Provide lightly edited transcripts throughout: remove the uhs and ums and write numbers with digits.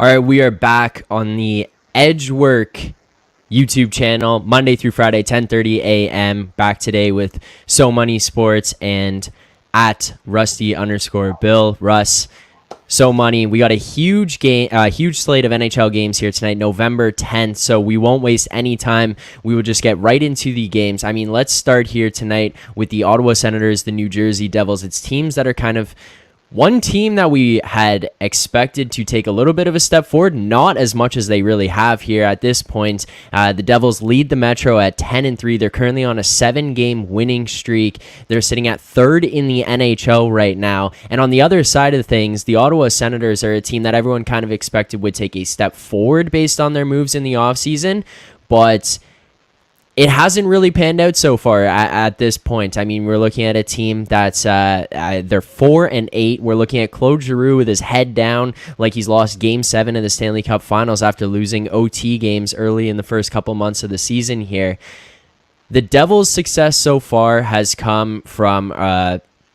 All right, we are back on the Edgework YouTube channel, Monday through Friday, 10:30 a.m. Back today with So Money Sports and at Rusty_Bill. Russ, So Money. We got a huge game, huge slate of NHL games here tonight, November 10th. So we won't waste any time. We will just get right into the games. I mean, let's start here tonight with the Ottawa Senators, the New Jersey Devils. It's teams that are kind of one team that we had expected to take a little bit of a step forward, not as much as they really have here at this point. The Devils lead the Metro at 10-3. They're currently on a 7-game winning streak. They're sitting at third in the NHL right now. And on the other side of things, the Ottawa Senators are a team that everyone kind of expected would take a step forward based on their moves in the offseason. But it hasn't really panned out so far at this point. I mean, we're looking at a team that's they're 4-8. We're looking at Claude Giroux with his head down, like he's lost Game 7 of the Stanley Cup Finals after losing OT games early in the first couple months of the season here. The Devils' success so far has come from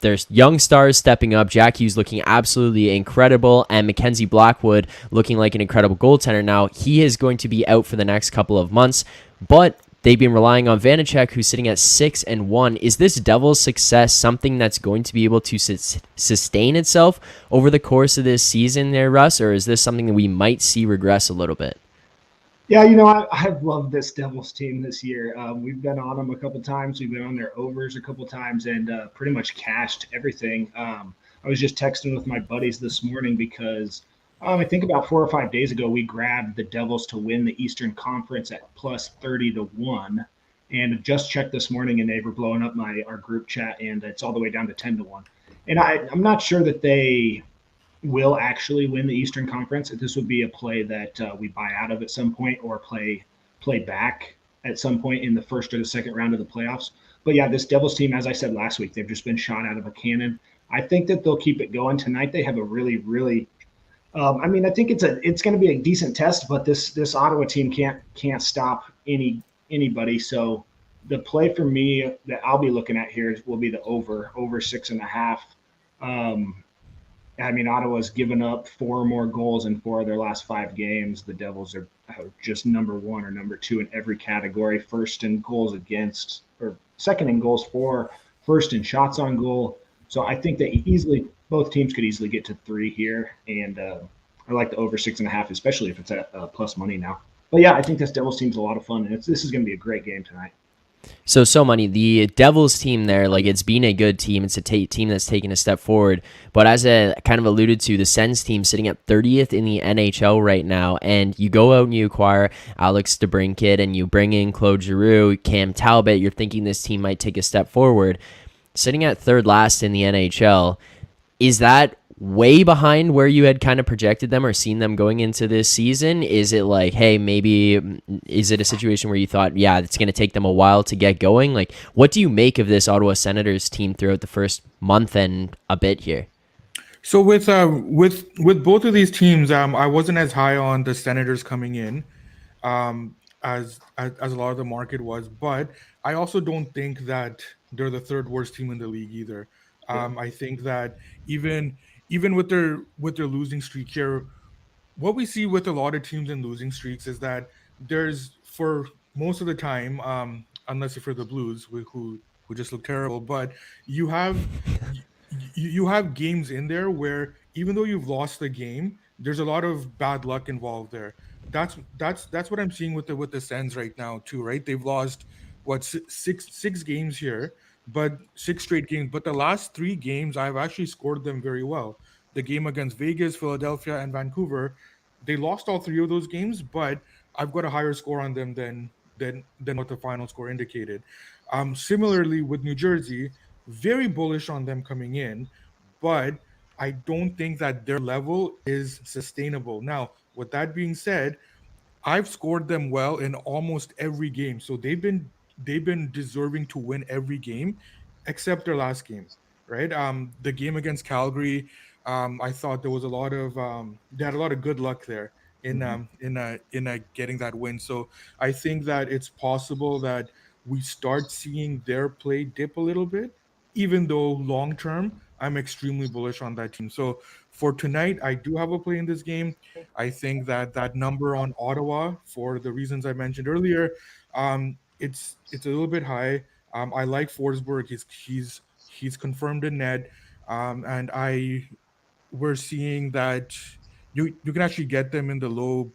there's young stars stepping up. Jack Hughes looking absolutely incredible, and Mackenzie Blackwood looking like an incredible goaltender. Now, he is going to be out for the next couple of months, but they've been relying on Vanacek, who's sitting at 6-1. Is this Devils' success something that's going to be able to sustain itself over the course of this season there, Russ, or is this something that we might see regress a little bit? Yeah, I've loved this Devils team this year. We've been on them a couple times. We've been on their overs a couple times and pretty much cashed everything. I was just texting with my buddies this morning because I think about 4 or 5 days ago, we grabbed the Devils to win the Eastern Conference at plus 30-1. And just checked this morning and they were blowing up our group chat and it's all the way down to 10-1. And I'm not sure that they will actually win the Eastern Conference. This would be a play that we buy out of at some point or play back at some point in the first or the second round of the playoffs. But yeah, this Devils team, as I said last week, they've just been shot out of a cannon. I think that they'll keep it going tonight. They have a really, really I think it's going to be a decent test, but this Ottawa team can't stop anybody. So the play for me that I'll be looking at here will be the over 6.5. Ottawa's given up 4 more goals in 4 of their last 5 games. The Devils are just number 1 or number 2 in every category, first in goals against, or second in goals for, first in shots on goal. So I think that both teams could easily get to 3 here, and I like the over 6.5, especially if it's at plus money now. But yeah, I think this Devils team's a lot of fun, and this is going to be a great game tonight. So Money, the Devils team there, like it's been a good team. It's a team that's taken a step forward. But as I kind of alluded to, the Sens team sitting at 30th in the NHL right now, and you go out and you acquire Alex DeBrincat and you bring in Claude Giroux, Cam Talbot, you're thinking this team might take a step forward. Sitting at third last in the NHL, is that way behind where you had kind of projected them or seen them going into this season? Is it like, hey, maybe is it a situation where you thought, yeah, it's going to take them a while to get going? Like, what do you make of this Ottawa Senators team throughout the first month and a bit here? So with both of these teams, I wasn't as high on the Senators coming in as a lot of the market was, but I also don't think that they're the third worst team in the league either. I think that even with their losing streak here, what we see with a lot of teams in losing streaks is that there's, for most of the time, unless you're for the Blues, who just look terrible, but you have you have games in there where even though you've lost the game, there's a lot of bad luck involved there. That's what I'm seeing with the Sens right now too, right? They've lost what six games here, but 6 straight games. But the last 3 games, I've actually scored them very well. The game against Vegas, Philadelphia, and Vancouver, they lost all 3 of those games, but I've got a higher score on them than what the final score indicated. Similarly with New Jersey, very bullish on them coming in, but I don't think that their level is sustainable. Now, with that being said, I've scored them well in almost every game. So they've been deserving to win every game except their last game, right? The game against Calgary, I thought there was a lot of they had a lot of good luck there in getting that win. So I think that it's possible that we start seeing their play dip a little bit, even though long term I'm extremely bullish on that team. So for tonight, I do have a play in this game. I think that that number on Ottawa, for the reasons I mentioned earlier, it's a little bit high. I like Forsberg. He's confirmed in net, and I we're seeing that you can actually get them in the low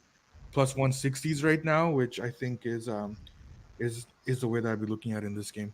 plus 160s right now, which I think is the way that I'd be looking at in this game.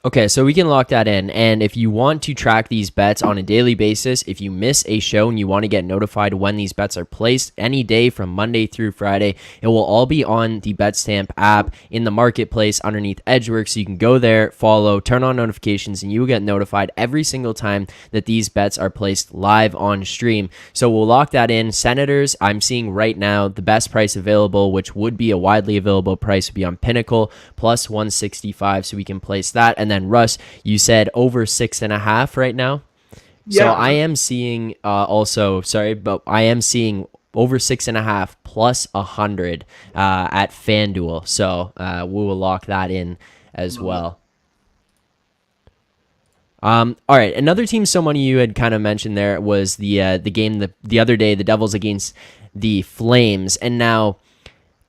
Okay, so we can lock that in. And if you want to track these bets on a daily basis, if you miss a show and you want to get notified when these bets are placed any day from Monday through Friday, it will all be on the BetStamp app in the marketplace underneath Edgework. So you can go there, follow, turn on notifications, and you will get notified every single time that these bets are placed live on stream. So we'll lock that in. Senators, I'm seeing right now the best price available, which would be a widely available price, would be on Pinnacle plus 165. So we can place that. And then Russ, you said over 6.5 right now. So Yeah, I am seeing also, sorry, but I am seeing over 6.5 plus 100 at FanDuel. So we will lock that in as love it. well. All right, another team someone you had kind of mentioned there was the game the other day, the Devils against the Flames, and now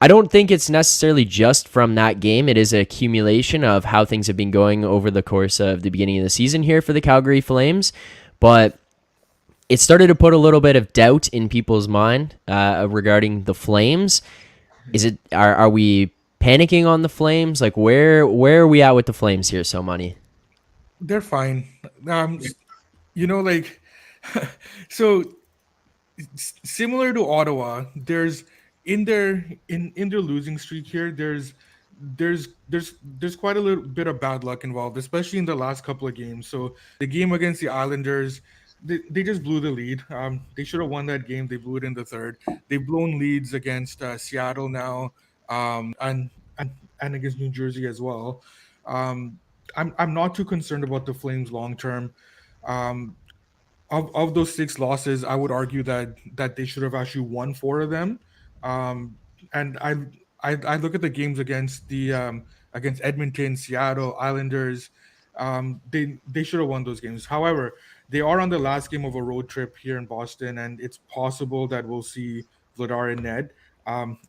I don't think it's necessarily just from that game. It is an accumulation of how things have been going over the course of the beginning of the season here for the Calgary Flames. But it started to put a little bit of doubt in people's mind regarding the Flames. Are we panicking on the Flames? Like where are we at with the Flames here, so money? They're fine. Like so similar to Ottawa, there's in their losing streak here. There's quite a little bit of bad luck involved, especially in the last couple of games. So the game against the Islanders, they just blew the lead. They should have won that game. They blew it in the third. They've blown leads against Seattle now, and against New Jersey as well. Um, I'm not too concerned about the Flames long term. Um, of those six losses, I would argue that they should have actually won four of them. Um, and I look at the games against the against Edmonton, Seattle, Islanders. They should have won those games. However, they are on the last game of a road trip here in Boston, and it's possible that we'll see Vladar and Ned.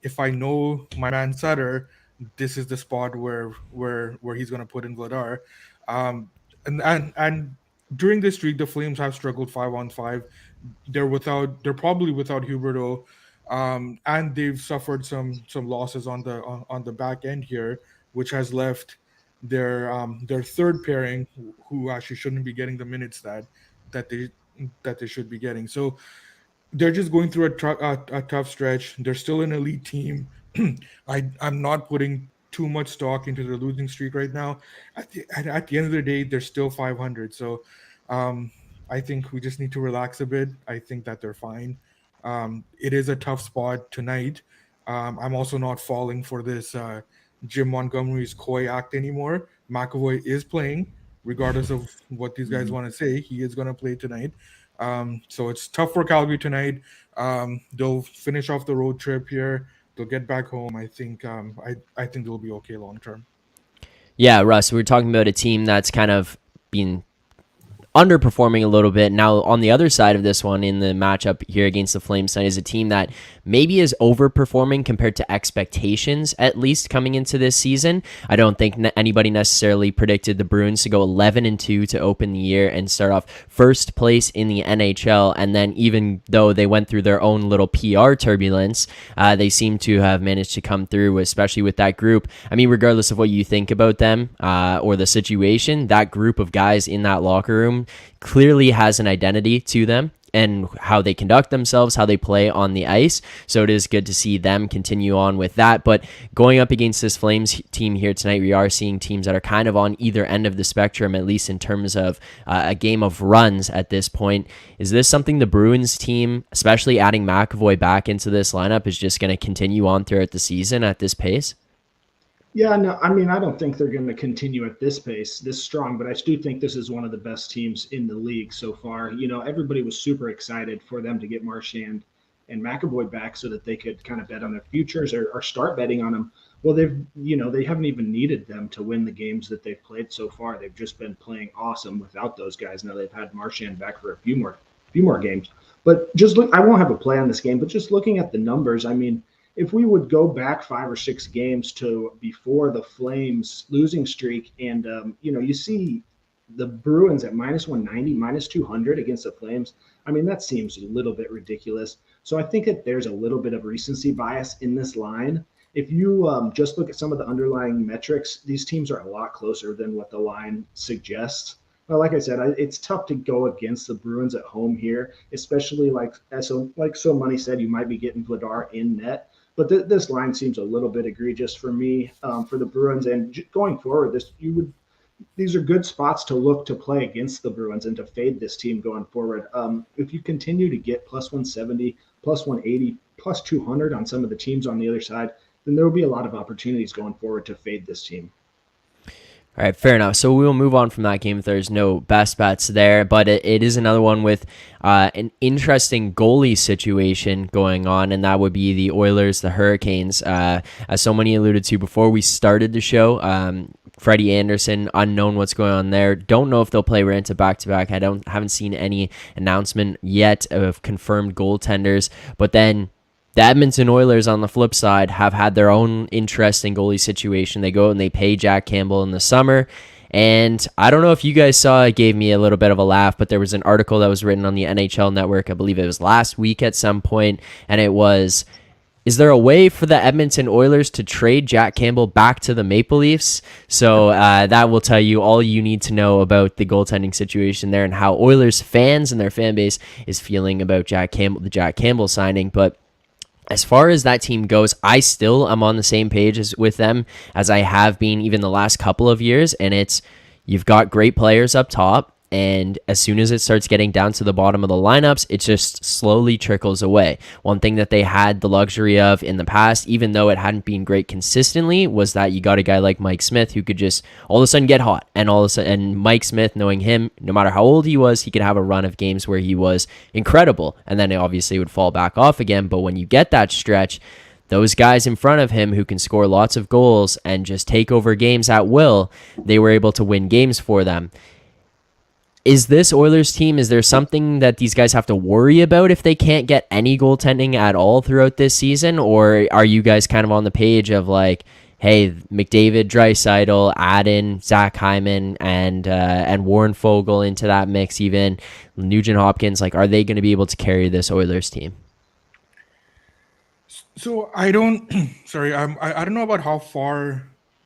If I know my man Sutter, this is the spot where he's going to put in Vladar. Um, and during this streak, the Flames have struggled 5-on-5. They're probably without Huberto, and they've suffered some losses on the back end here, which has left their third pairing, who actually shouldn't be getting the minutes that they that they should be getting. So they're just going through a tough stretch. They're still an elite team. I'm not putting too much stock into their losing streak right now. At the end of the day, they're still 500. So um, I think we just need to relax a bit. I think that they're fine. It is a tough spot tonight. I'm also not falling for this Jim Montgomery's coy act anymore. McAvoy is playing, regardless of what these guys want to say. He is going to play tonight. So it's tough for Calgary tonight. They'll finish off the road trip here. They'll get back home. I think they'll be okay long term. Yeah, Russ, we were talking about a team that's kind of been underperforming a little bit. Now, on the other side of this one in the matchup here against the Flames tonight is a team that maybe is overperforming compared to expectations, at least coming into this season. I don't think anybody necessarily predicted the Bruins to go 11-2 to open the year and start off first place in the NHL. And then even though they went through their own little PR turbulence, they seem to have managed to come through, especially with that group. I mean, regardless of what you think about them or the situation, that group of guys in that locker room clearly has an identity to them and how they conduct themselves, how they play on the ice. So it is good to see them continue on with that. But going up against this Flames team here tonight, we are seeing teams that are kind of on either end of the spectrum, at least in terms of a game of runs at this point. Is this something the Bruins team, especially adding McAvoy back into this lineup, is just going to continue on throughout the season at this pace? Yeah, no, I mean, I don't think they're going to continue at this pace, this strong, but I do think this is one of the best teams in the league so far. You know, everybody was super excited for them to get Marchand and McAvoy back so that they could kind of bet on their futures or start betting on them. Well, they haven't even needed them to win the games that they've played so far. They've just been playing awesome without those guys. Now they've had Marchand back for a few more games. But just look, I won't have a play on this game, but just looking at the numbers, I mean, if we would go back 5 or 6 games to before the Flames losing streak, and you see the Bruins at minus 190, minus 200 against the Flames. I mean, that seems a little bit ridiculous. So I think that there's a little bit of recency bias in this line. If you just look at some of the underlying metrics, these teams are a lot closer than what the line suggests. But like I said, it's tough to go against the Bruins at home here, especially so Money said, you might be getting Vladar in net. But this line seems a little bit egregious for me for the Bruins. And going forward, these are good spots to look to play against the Bruins and to fade this team going forward. If you continue to get plus 170, plus 180, plus 200 on some of the teams on the other side, then there will be a lot of opportunities going forward to fade this team. All right, fair enough. So we will move on from that game if there's no best bets there, but it is another one with an interesting goalie situation going on, and that would be the Oilers, the Hurricanes. As so many alluded to before we started the show, Freddie Anderson, unknown what's going on there. Don't know if they'll play Ranta back-to-back. Haven't seen any announcement yet of confirmed goaltenders, but then the Edmonton Oilers, on the flip side, have had their own interesting goalie situation. They go and they pay Jack Campbell in the summer. And I don't know if you guys saw, it gave me a little bit of a laugh, but there was an article that was written on the NHL Network. I believe it was last week at some point, and it was, is there a way for the Edmonton Oilers to trade Jack Campbell back to the Maple Leafs? So that will tell you all you need to know about the goaltending situation there and how Oilers fans and their fan base is feeling about the Jack Campbell signing. But as far as that team goes, I still am on the same page with them as I have been even the last couple of years. And it's, you've got great players up top, and as soon as it starts getting down to the bottom of the lineups, it just slowly trickles away. One thing that they had the luxury of in the past, even though it hadn't been great consistently, was that you got a guy like Mike Smith who could just all of a sudden get hot. And and Mike Smith, knowing him, no matter how old he was, he could have a run of games where he was incredible. And then it obviously would fall back off again. But when you get that stretch, those guys in front of him who can score lots of goals and just take over games at will, they were able to win games for them. Is this Oilers team, is there something that these guys have to worry about if they can't get any goaltending at all throughout this season? Or are you guys kind of on the page of like, hey, McDavid, Draisaitl, add in Zach Hyman and Warren Fogle into that mix, even Nugent Hopkins, like, are they going to be able to carry this Oilers team? So I don't, sorry, I don't know about how far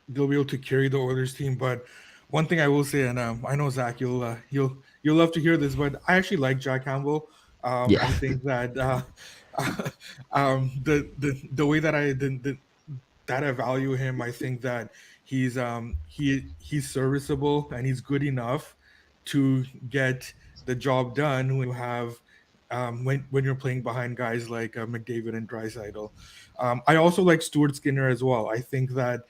they'll be able to carry the Oilers team, but one thing I will say, and I know Zach, you'll love to hear this, but I actually like Jack Campbell. Yeah. I think that the way that that I value him, I think that he's serviceable and he's good enough to get the job done when you have when you're playing behind guys like McDavid and Draisaitl. I also like Stuart Skinner as well. I think that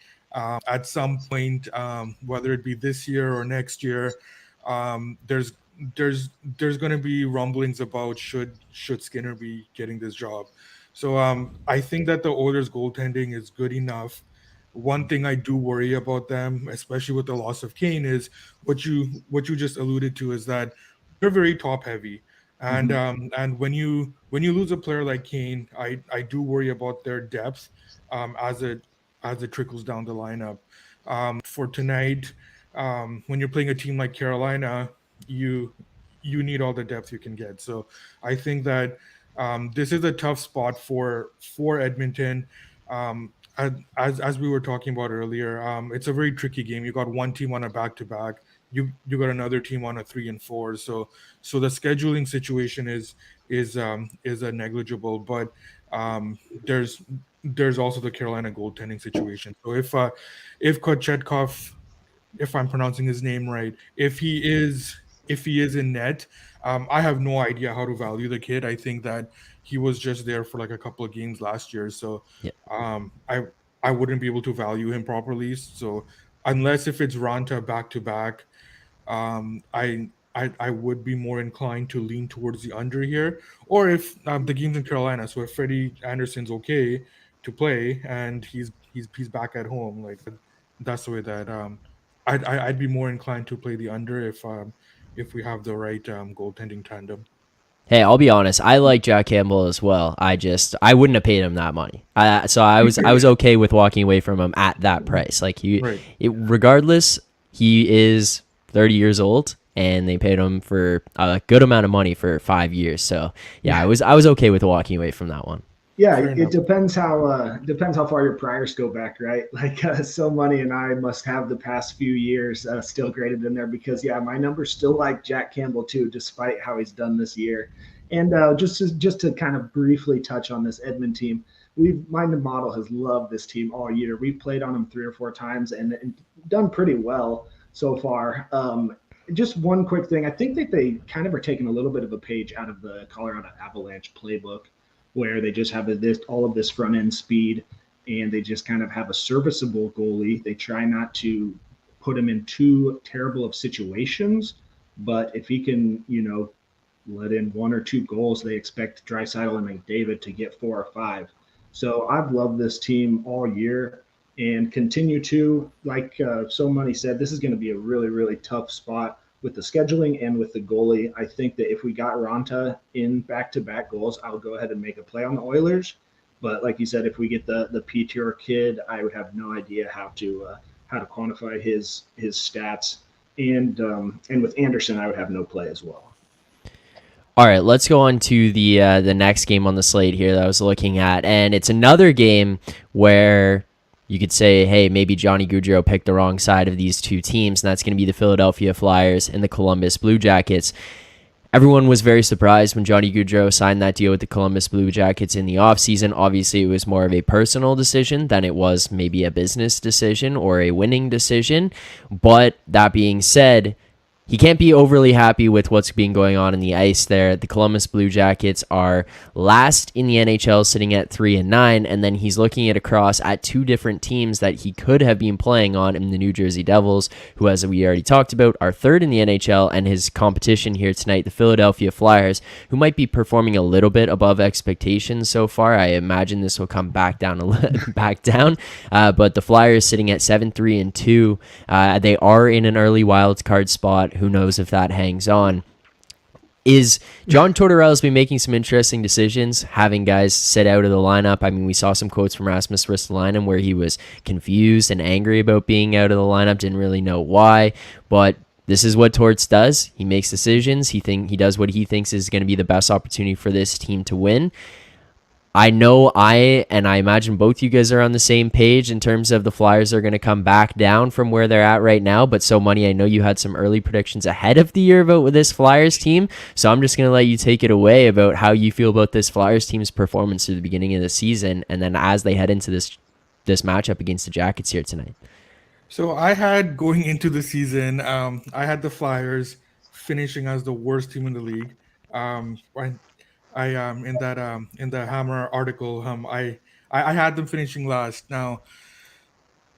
at some point, whether it be this year or next year, there's going to be rumblings about should Skinner be getting this job. So I think that the Oilers goaltending is good enough. One thing I do worry about them, especially with the loss of Kane, is what you just alluded to, is that they're very top heavy. And and when you lose a player like Kane, I do worry about their depth as it trickles down the lineup. For tonight, when you're playing a team like Carolina, you need all the depth you can get. So I think that this is a tough spot for Edmonton. As we were talking about earlier, it's a very tricky game. You got one team on a back-to-back. You got another team on a 3-4. So the scheduling situation is a negligible, but there's also the Carolina goaltending situation. So if Kochetkov, if I'm pronouncing his name right, if he is in net, I have no idea how to value the kid. I think that he was just there for like a couple of games last year, so Yeah. I wouldn't be able to value him properly. So unless if it's Ranta back to back, I would be more inclined to lean towards the under here. Or if the game's in Carolina, so if Freddie Anderson's okay to play and he's back at home. Like that's the way that I'd be more inclined to play the under if we have the right goaltending tandem. Hey, I'll be honest. I like Jack Campbell as well. I wouldn't have paid him that money. So I was okay with walking away from him at that price. Like Right. regardless, he is 30 years old, and they paid him for a good amount of money for 5 years. So yeah, I was okay with walking away from that one. Yeah, Fair it enough. depends how far your priors go back, right? Like So Money and I must have the past few years still graded in there because yeah, my numbers still like Jack Campbell too, despite how he's done this year. And just to kind of briefly touch on this Edmund team, we've Mind the Model has loved this team all year. We've played on them 3 or 4 times and done pretty well so far. Just one quick thing, I think that they kind of are taking a little bit of a page out of the Colorado Avalanche playbook where they just have all of this front end speed and they just kind of have a serviceable goalie. They try not to put him in too terrible of situations, but if he can, let in 1 or 2 goals, they expect Draisaitl and McDavid to get 4 or 5. So I've loved this team all year and continue to. Like So Money said, this is going to be a really, really tough spot with the scheduling and with the goalie. I think that if we got Ronta in back-to-back goals, I'll go ahead and make a play on the Oilers. But like you said, if we get the PTR kid, I would have no idea how to quantify his stats. And with Anderson, I would have no play as well. All right, let's go on to the next game on the slate here that I was looking at, and it's another game where you could say, hey, maybe Johnny Gaudreau picked the wrong side of these two teams, and that's going to be the Philadelphia Flyers and the Columbus Blue Jackets. Everyone was very surprised when Johnny Gaudreau signed that deal with the Columbus Blue Jackets in the offseason. Obviously, it was more of a personal decision than it was maybe a business decision or a winning decision. But that being said, he can't be overly happy with what's been going on in the ice there. The Columbus Blue Jackets are last in the NHL, sitting at 3-9, and then he's looking across at 2 different teams that he could have been playing on in the New Jersey Devils, who, as we already talked about, are 3rd in the NHL, and his competition here tonight, the Philadelphia Flyers, who might be performing a little bit above expectations so far. I imagine this will come back down but the Flyers sitting at 7-3-2. They are in an early wild card spot. Who knows if that hangs on? Is John Tortorella's been making some interesting decisions, having guys sit out of the lineup? I mean, we saw some quotes from Rasmus Ristolainen where he was confused and angry about being out of the lineup, didn't really know why, but this is what Torts does. He makes decisions. He does what he thinks is going to be the best opportunity for this team to win. I know I imagine both you guys are on the same page in terms of the Flyers are going to come back down from where they're at right now. But So Money, I know you had some early predictions ahead of the year about this Flyers team. So I'm just going to let you take it away about how you feel about this Flyers team's performance through the beginning of the season, and then as they head into this matchup against the Jackets here tonight. So I had going into the season, I had the Flyers finishing as the worst team in the league. I in the Hammer article, I had them finishing last. Now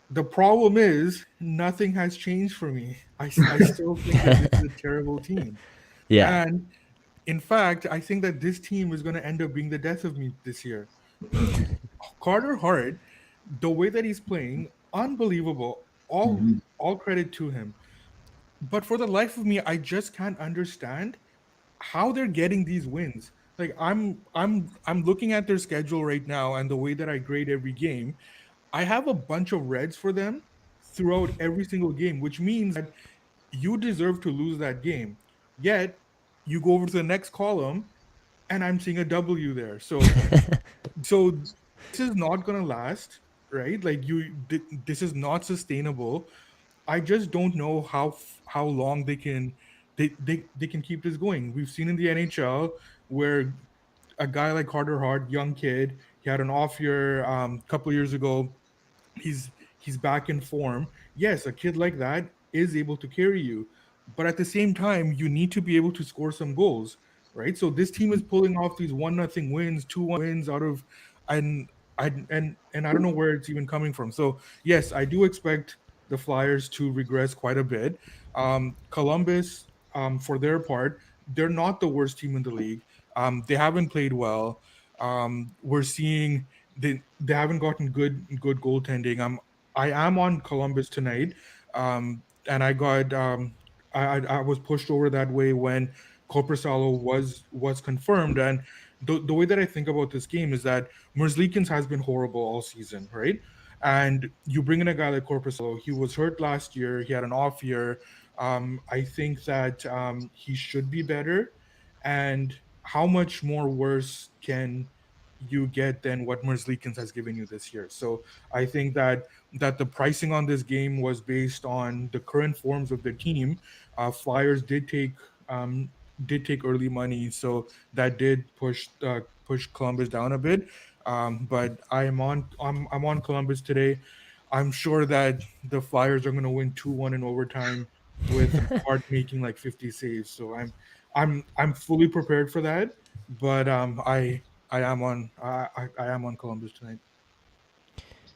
the problem is nothing has changed for me. I still think that this is a terrible team, Yeah. and in fact, I think that this team is going to end up being the death of me this year. Carter Hart, the way that he's playing, unbelievable. All credit to him. But for the life of me, I just can't understand how they're getting these wins. Like I'm looking at their schedule right now and the way that I grade every game. I have a bunch of reds for them throughout every single game, which means that you deserve to lose that game. Yet you go over to the next column and I'm seeing a W there. So this is not going to last, right? This is not sustainable. I just don't know how long they can keep this going. We've seen in the NHL where a guy like Carter Hart, young kid, he had an off year a couple of years ago. He's back in form. Yes, a kid like that is able to carry you, but at the same time, you need to be able to score some goals, right? So this team is pulling off these 1-0 wins, 2-1 wins out of, and I don't know where it's even coming from. So yes, I do expect the Flyers to regress quite a bit. Columbus, for their part, they're not the worst team in the league. They haven't played well. We're seeing they haven't gotten good goaltending. I am on Columbus tonight, and I was pushed over that way when Korpisalo was confirmed. And the way that I think about this game is that Merzlikins has been horrible all season, right? And you bring in a guy like Korpisalo. He was hurt last year. He had an off year. I think that he should be better. And how much more worse can you get than what Merzlikins has given you this year? So I think that the pricing on this game was based on the current forms of the team. Flyers did take early money, so that did push Columbus down a bit. But I'm on Columbus today. I'm sure that the Flyers are going to win 2-1 in overtime with Hart making like 50 saves. So I'm fully prepared for that. But I am on Columbus tonight.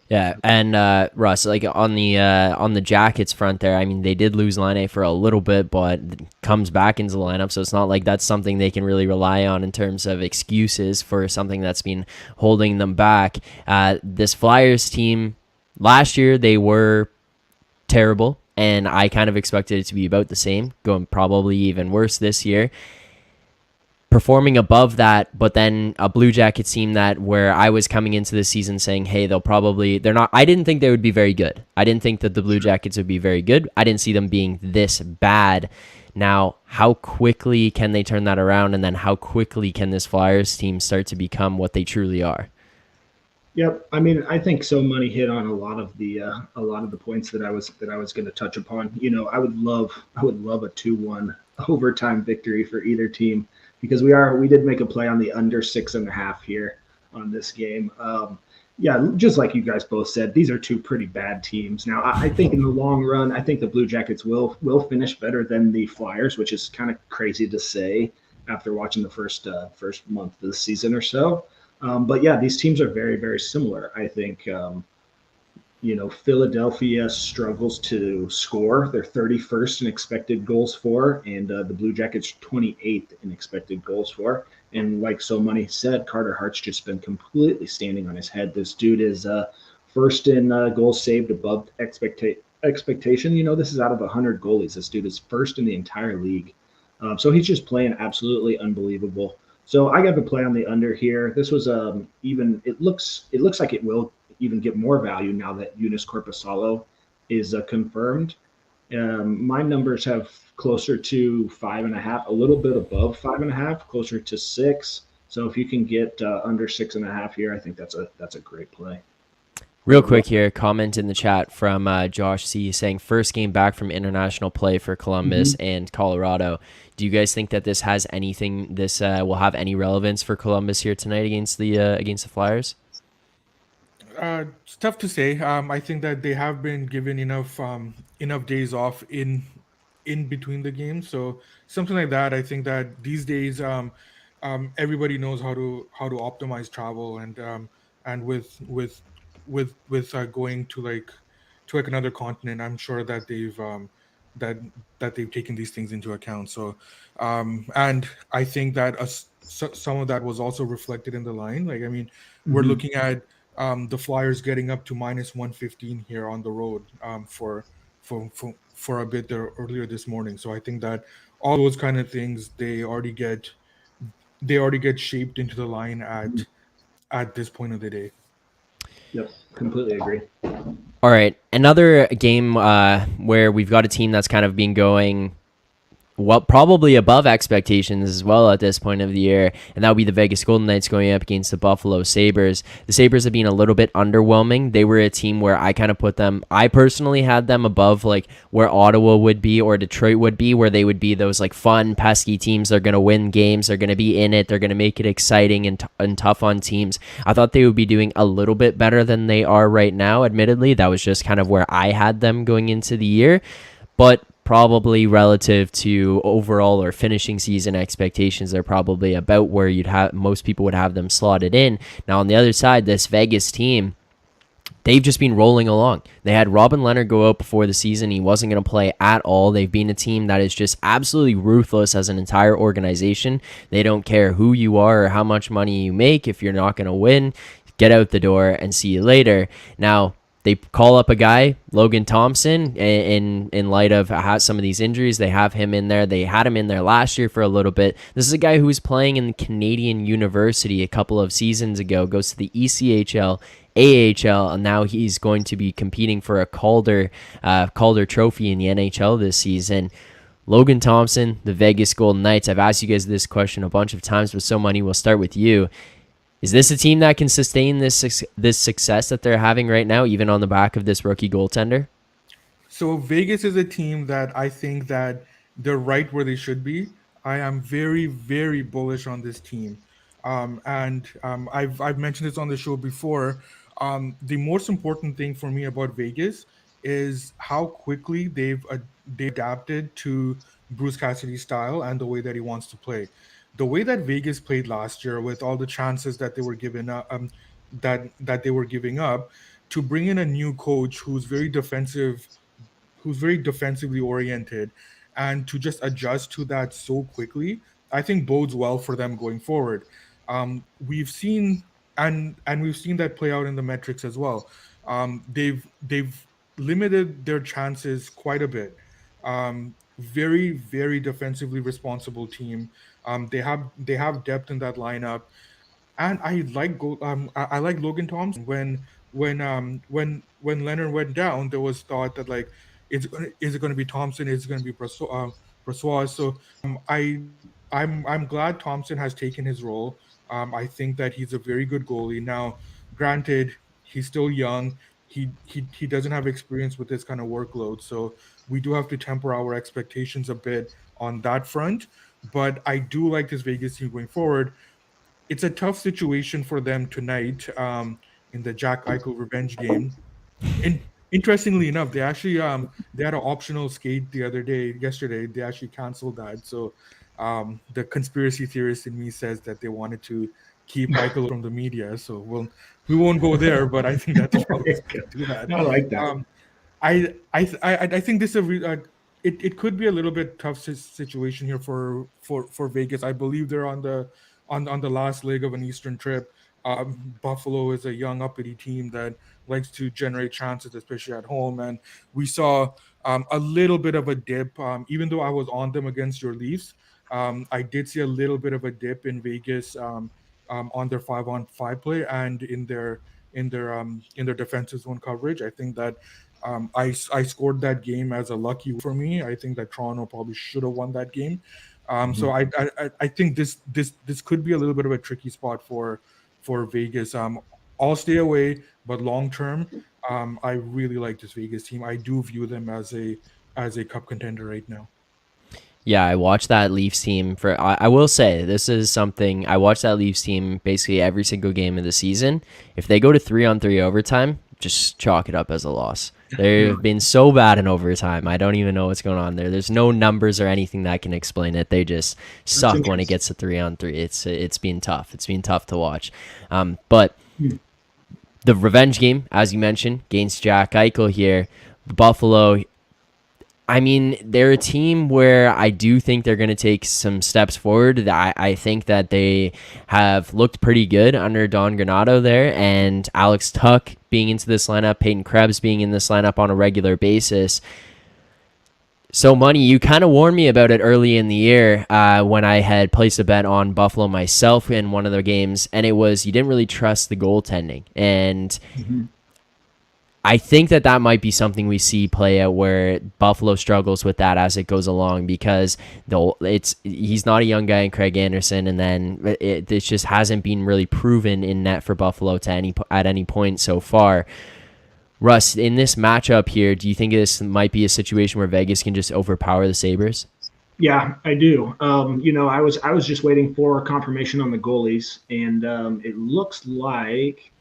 Yeah, and Russ, like on the Jackets front there, I mean, they did lose Line for a little bit, but comes back into the lineup, so it's not like that's something they can really rely on in terms of excuses for something that's been holding them back. This Flyers team, last year they were terrible, and I kind of expected it to be about the same, going probably even worse this year. Performing above that, but then a Blue Jackets team that where I was coming into the season saying, hey, they're not, I didn't think they would be very good. I didn't think that the Blue Jackets would be very good. I didn't see them being this bad. Now, how quickly can they turn that around? And then how quickly can this Flyers team start to become what they truly are? Yep, I mean, I think So Money hit on a lot of the points that I was going to touch upon. You know, I would love a 2-1 overtime victory for either team, because we did make a play on the under 6.5 here on this game. Yeah, just like you guys both said, these are two pretty bad teams. Now, I think in the long run, I think the Blue Jackets will finish better than the Flyers, which is kind of crazy to say after watching the first month of the season or so. But yeah, these teams are very, very similar. I think, Philadelphia struggles to score. They're 31st in expected goals for, and the Blue Jackets 28th in expected goals for. And like So Money said, Carter Hart's just been completely standing on his head. This dude is first in goals saved above expectation. You know, this is out of 100 goalies. This dude is first in the entire league. So he's just playing absolutely unbelievable. So I got to play on the under here. This was even. It looks like it will even get more value now that Joonas Korpisalo is confirmed. My numbers have closer to 5.5, a little bit above 5.5, closer to 6. So if you can get under 6.5 here, I think that's a great play. Real quick here, comment in the chat from Josh C saying first game back from international play for Columbus and Colorado. Do you guys think that this has anything? This will have any relevance for Columbus here tonight against the Flyers? It's tough to say. I think that they have been given enough days off in between the games, so something like that. I think that these days, everybody knows how to optimize travel, and with going to like another continent, I'm sure that they've taken these things into account. So, and I think that some of that was also reflected in the line. Like, I mean, we're looking at the Flyers getting up to minus 115 here on the road for a bit there earlier this morning. So I think that all those kind of things they already get shaped into the line at this point of the day. Yep, completely agree. All right, another game where we've got a team that's kind of been going probably above expectations as well at this point of the year, and that would be the Vegas Golden Knights going up against the Buffalo Sabres. The Sabres have been a little bit underwhelming. They were a team where I kind of put them, I personally had them above like where Ottawa would be or Detroit would be, where they would be those like fun, pesky teams. They're going to win games. They're going to be in it. They're going to make it exciting and tough on teams. I thought they would be doing a little bit better than they are right now. Admittedly, that was just kind of where I had them going into the year, but probably relative to overall or finishing season expectations, they're probably about where most people would have them slotted in. Now on the other side, this Vegas team, they've just been rolling along. They had Robin Leonard go out before the season. He wasn't going to play at all. They've been a team that is just absolutely ruthless as an entire organization. They don't care who you are or how much money you make. If you're not going to win, get out the door, and see you later. Now, they call up a guy, Logan Thompson, in light of some of these injuries. They have him in there. They had him in there last year for a little bit. This is a guy who was playing in Canadian University a couple of seasons ago, goes to the ECHL, AHL, and now he's going to be competing for a Calder Trophy in the NHL this season. Logan Thompson, the Vegas Golden Knights. I've asked you guys this question a bunch of times, but So Money, we'll start with you. Is this a team that can sustain this success that they're having right now, even on the back of this rookie goaltender? So Vegas is a team that I think that they're right where they should be. I am very, very bullish on this team. And I've mentioned this on the show before. The most important thing for me about Vegas is how quickly they adapted to Bruce Cassidy's style and the way that he wants to play. The way that Vegas played last year, with all the chances that they were given up, that they were giving up, to bring in a new coach who's very defensively oriented, and to just adjust to that so quickly, I think bodes well for them going forward. We've seen and we've seen that play out in the metrics as well. They've limited their chances quite a bit. Very, very defensively responsible team. They have depth in that lineup, and I like Logan Thompson. When Leonard went down, there was thought that, like, is it going to be Thompson? Is it going to be Brossois? So I'm glad Thompson has taken his role. I think that he's a very good goalie. Now, granted, he's still young. He doesn't have experience with this kind of workload, so we do have to temper our expectations a bit on that front. But I do like this Vegas team going forward. It's a tough situation for them tonight, in the Jack Eichel revenge game. Interestingly enough, they had an optional skate yesterday. They actually canceled that. So the conspiracy theorist in me says that they wanted to keep Eichel from the media. So we won't go there, but I think that's probably to do that. I like that. I think this is it could be a little bit tough situation here for Vegas. I believe they're on the last leg of an Eastern trip. Buffalo is a young uppity team that likes to generate chances, especially at home. And we saw a little bit of a dip, even though I was on them against your Leafs. I did see a little bit of a dip in Vegas, on their 5-on-5 play and in their defensive zone coverage. I think that I scored that game as a lucky for me. I think that Toronto probably should have won that game. So I think this could be a little bit of a tricky spot for Vegas. I'll stay away, but long term, I really like this Vegas team. I do view them as a cup contender right now. Yeah, I watched that Leafs team I will say this is something. I watched that Leafs team basically every single game of the season. If they go to 3-on-3 overtime, just chalk it up as a loss. They've been so bad in overtime. I don't even know what's going on there. There's no numbers or anything that can explain it. They just suck when it gets to 3-on-3. It's been tough. It's been tough to watch. But the revenge game, as you mentioned, against Jack Eichel here, Buffalo. I mean, they're a team where I do think they're going to take some steps forward. I think that they have looked pretty good under Don Granato there, and Alex Tuck being into this lineup, Peyton Krebs being in this lineup on a regular basis. So, Money, you kind of warned me about it early in the year when I had placed a bet on Buffalo myself in one of their games, and it was you didn't really trust the goaltending. And I think that might be something we see play out where Buffalo struggles with that as it goes along, because he's not a young guy in Craig Anderson, and then it just hasn't been really proven in net for Buffalo at any point so far. Russ, in this matchup here, do you think this might be a situation where Vegas can just overpower the Sabres? Yeah, I do. I was just waiting for confirmation on the goalies, and it looks like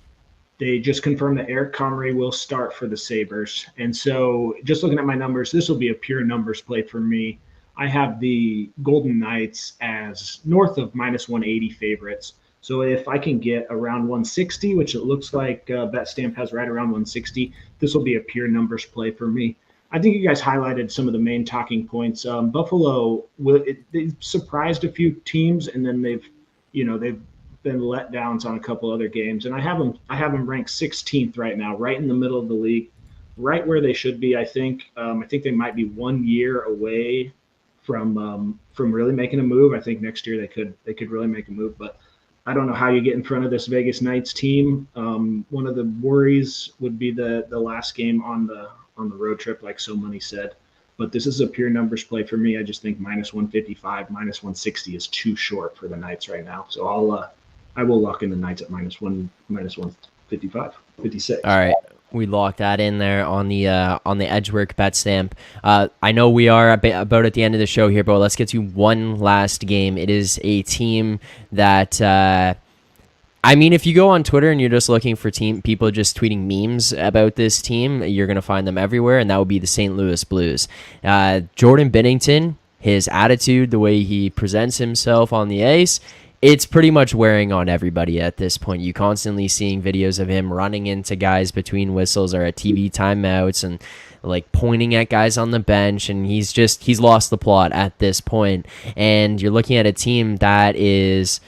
they just confirmed that Eric Comrie will start for the Sabres. And so just looking at my numbers, this will be a pure numbers play for me. I have the Golden Knights as north of -180 favorites. So if I can get around 160, which it looks like BetStamp has right around 160, this will be a pure numbers play for me. I think you guys highlighted some of the main talking points. Buffalo, they've surprised a few teams, and then they've been letdowns on a couple other games, and I have them ranked 16th right now, right in the middle of the league, right where they should be. I think they might be 1 year away from really making a move. I think next year they could really make a move, but I don't know how you get in front of this Vegas Knights team. One of the worries would be the last game on the road trip, like so many said. But this is a pure numbers play for me. I just think minus 155, minus 160 is too short for the Knights right now. So I will lock in the Knights at minus 155, 56. All right. We locked that in there on the Edgework bet stamp. I know we are about at the end of the show here, but let's get to one last game. It is a team that I mean, if you go on Twitter and you're just looking for people just tweeting memes about this team, you're gonna find them everywhere, and that would be the St. Louis Blues. Jordan Binnington, his attitude, the way he presents himself on the ice, it's pretty much wearing on everybody at this point. You constantly seeing videos of him running into guys between whistles or at TV timeouts and like pointing at guys on the bench, and he's lost the plot at this point. And you're looking at a team that is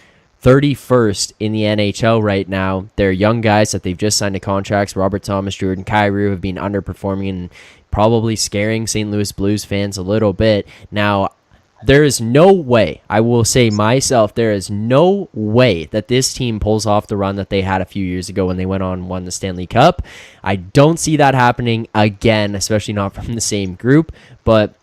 31st in the NHL right now. They're young guys that they've just signed to contracts. Robert Thomas, Jordan Kyrou have been underperforming and probably scaring St. Louis Blues fans a little bit. Now, there is no way, I will say myself, there is no way that this team pulls off the run that they had a few years ago when they went on and won the Stanley Cup. I don't see that happening again, especially not from the same group. But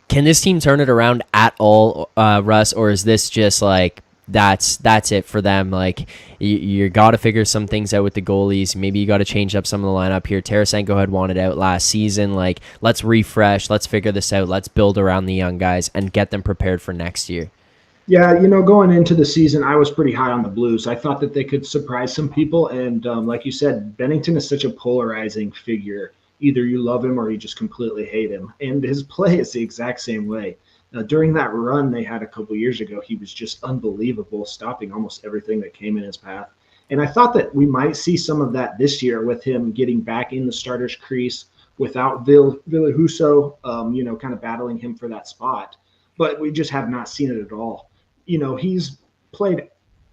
can this team turn it around at all, Russ, or is this just like that's it for them? Like you got to figure some things out with the goalies. Maybe you got to change up some of the lineup here. Tarasenko had wanted out last season. Like, let's refresh, let's figure this out, let's build around the young guys and get them prepared for next year. Yeah, going into the season, I was pretty high on the Blues. I thought that they could surprise some people, and like you said, Bennington is such a polarizing figure. Either you love him or you just completely hate him, and his play is the exact same way. During that run they had a couple years ago, he was just unbelievable, stopping almost everything that came in his path. And I thought that we might see some of that this year with him getting back in the starter's crease without Villahuso, kind of battling him for that spot. But we just have not seen it at all. He's played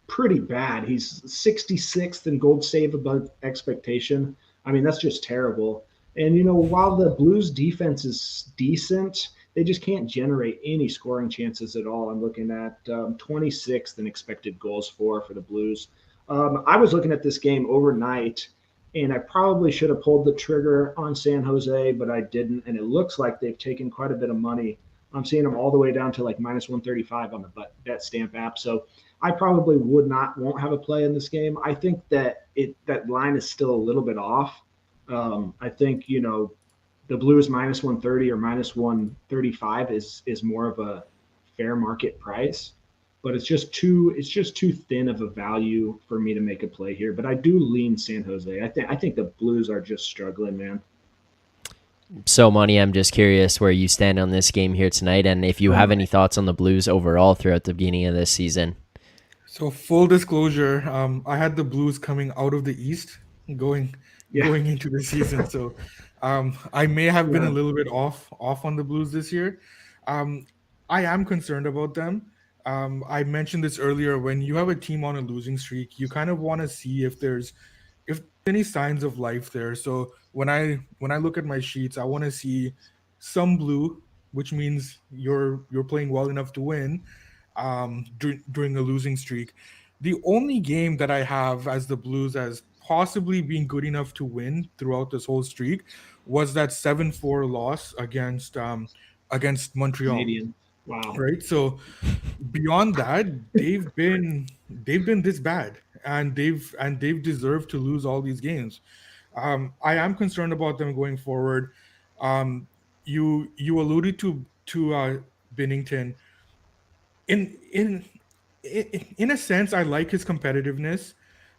pretty bad. He's 66th in gold save above expectation. I mean, that's just terrible. And, while the Blues defense is decent, they just can't generate any scoring chances at all. I'm looking at 26th in expected goals for the Blues. I was looking at this game overnight, and I probably should have pulled the trigger on San Jose, but I didn't. And it looks like they've taken quite a bit of money. I'm seeing them all the way down to like minus 135 on the Bet Stamp app. So I probably won't have a play in this game. I think that that line is still a little bit off. I think, the Blues minus 130 or minus 135 is more of a fair market price, but it's just too thin of a value for me to make a play here. But I do lean San Jose. I think the Blues are just struggling, man. So, Money, I'm just curious where you stand on this game here tonight, and if you have any thoughts on the Blues overall throughout the beginning of this season. So, full disclosure, I had the Blues coming out of the East, going into the season. So, I may have been a little bit off on the Blues this year. I am concerned about them. I mentioned this earlier. When you have a team on a losing streak, you kind of want to see if there's any signs of life there. So when I look at my sheets, I want to see some blue, which means you're playing well enough to win during a losing streak. The only game that I have as the Blues as possibly being good enough to win throughout this whole streak was that 7-4 loss against Montreal. Canadian. Wow. Right. So beyond that, they've been this bad, and they've deserved to lose all these games. I am concerned about them going forward. You alluded to Binnington. In a sense, I like his competitiveness.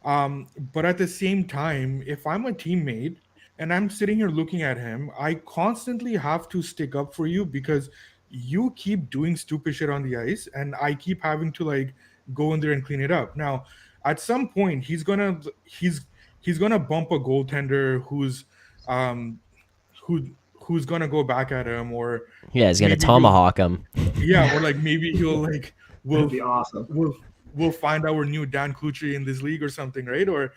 But at the same time, if I'm a teammate and I'm sitting here looking at him, I constantly have to stick up for you because you keep doing stupid shit on the ice, and I keep having to like go in there and clean it up. Now, at some point, he's gonna bump a goaltender who's gonna go back at him, or he's gonna tomahawk him. Yeah, or like maybe he'll like That'd be awesome. we'll find our new Dan Clutri in this league or something, right? Or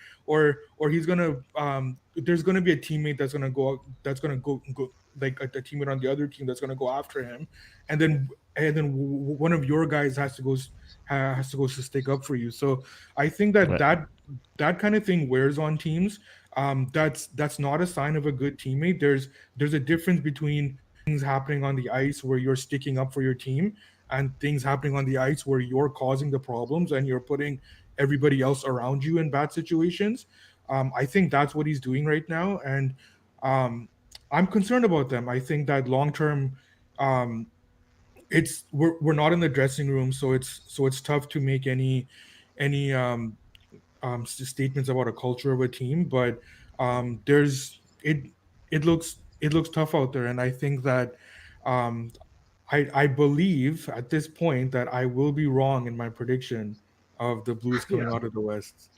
he's gonna there's gonna be a teammate that's gonna go like a teammate on the other team that's gonna go after him, and then one of your guys has to go to stick up for you. So I think that kind of thing wears on teams. That's not a sign of a good teammate. There's a difference between things happening on the ice where you're sticking up for your team and things happening on the ice where you're causing the problems and you're putting everybody else around you in bad situations. I think that's what he's doing right now, and I'm concerned about them. I think that long term, we're not in the dressing room, so it's tough to make any statements about a culture of a team. But there's it looks tough out there, and I think that um, I believe at this point that I will be wrong in my prediction of the Blues coming out of the West.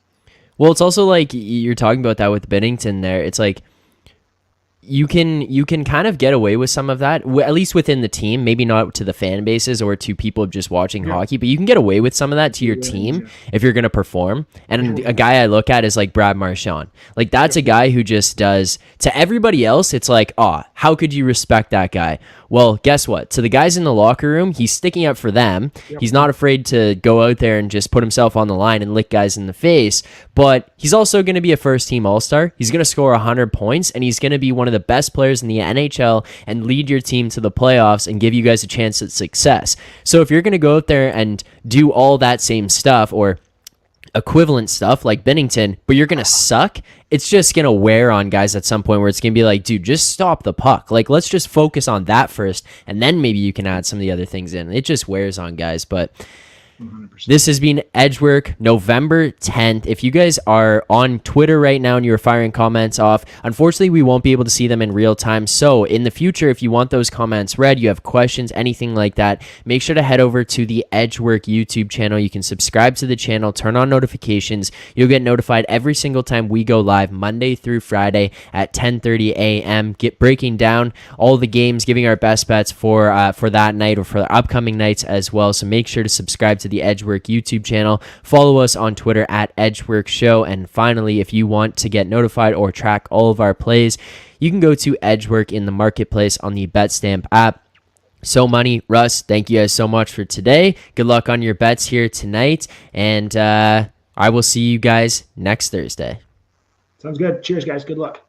Well, it's also like you're talking about that with Binnington there. It's like you can kind of get away with some of that, at least within the team, maybe not to the fan bases or to people just watching hockey, but you can get away with some of that to your team if you're going to perform. And a guy I look at is like Brad Marchand. Like that's a guy who just does, to everybody else, it's like, oh, how could you respect that guy? Well, guess what? To the guys in the locker room, he's sticking up for them. He's not afraid to go out there and just put himself on the line and lick guys in the face, but he's also going to be a first-team All-Star. He's going to score 100 points, and he's going to be one of the best players in the NHL and lead your team to the playoffs and give you guys a chance at success. So if you're going to go out there and do all that same stuff or equivalent stuff like Binnington, but you're going to suck, it's just going to wear on guys at some point where it's going to be like, dude, just stop the puck. Like, let's just focus on that first, and then maybe you can add some of the other things in. It just wears on guys, but 100%. This has been Edgework, November 10th. If you guys are on Twitter right now and you're firing comments off, unfortunately, we won't be able to see them in real time. So in the future, if you want those comments read, you have questions, anything like that, make sure to head over to the Edgework YouTube channel. You can subscribe to the channel, turn on notifications. You'll get notified every single time we go live, Monday through Friday at 10:30 a.m. Breaking down all the games, giving our best bets for that night or for the upcoming nights as well. So make sure to subscribe to the Edgework YouTube channel. Follow us on Twitter at Edgework Show. And finally, if you want to get notified or track all of our plays, you can go to Edgework in the marketplace on the BetStamp app. So Money, Russ, thank you guys so much for today. Good luck on your bets here tonight. And I will see you guys next Thursday. Sounds good. Cheers, guys. Good luck.